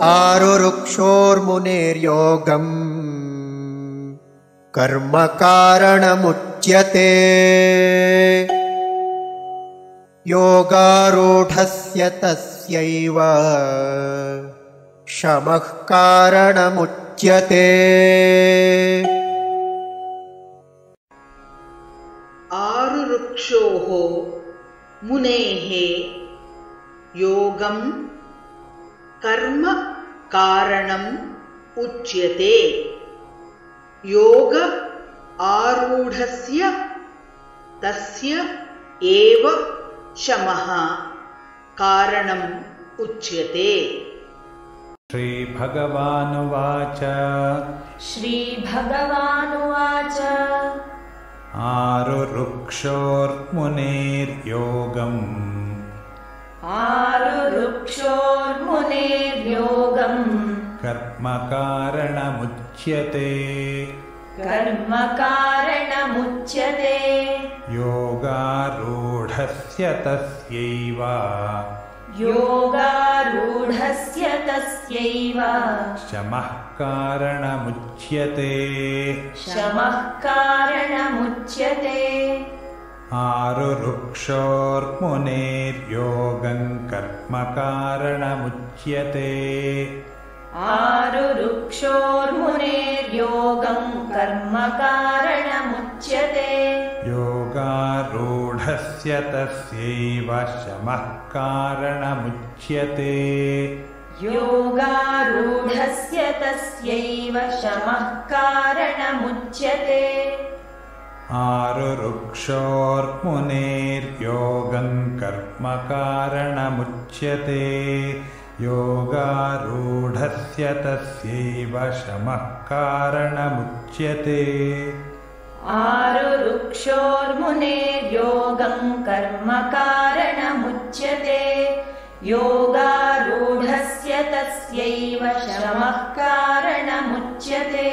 आरुरुक्षोर्मुनेर्योगम् कर्म कारणमुच्यते योगारूढस्य तस्यैव शमः कारणमुच्यते। आरुरुक्षोः मुनेः योगं कर्म कारणम् उच्यते योग आरूढस्य तस्य एव शमः कारणम् उच्यते। श्रीभगवानुवाच श्रीभगवानुवाच आरुरुक्षोर्मुनेर्योगम् आरुरुक्षोर्मुनेर्योगम् कर्म कारणमुच्यते कर्म कारणमुच्यते योगारूढस्य तस्यैव योगारूढस्य तस्यैव शमः कारणमुच्यते शमः कारणमुच्यते आरुरुक्षोर्मुनेर्योगं कर्म कारणमुच्यते आरुरुक्षोर्मुनेर्योगं कर्म कारणमुच्यते योगारूढस्य तस्यैव शमः कारणमुच्यते योगारूढस्य तस्यैव शमः कारणमुच्यते आरुरुक्षोर्मुनेर्योगं कर्म कारणमुच्यते योगारूढस्य तस्यैव शमः कारणमुच्यते आरुरुक्षोर्मुनेर्योगं कर्म कारणमुच्यते योगारूढस्य तस्यैव शमः कारणमुच्यते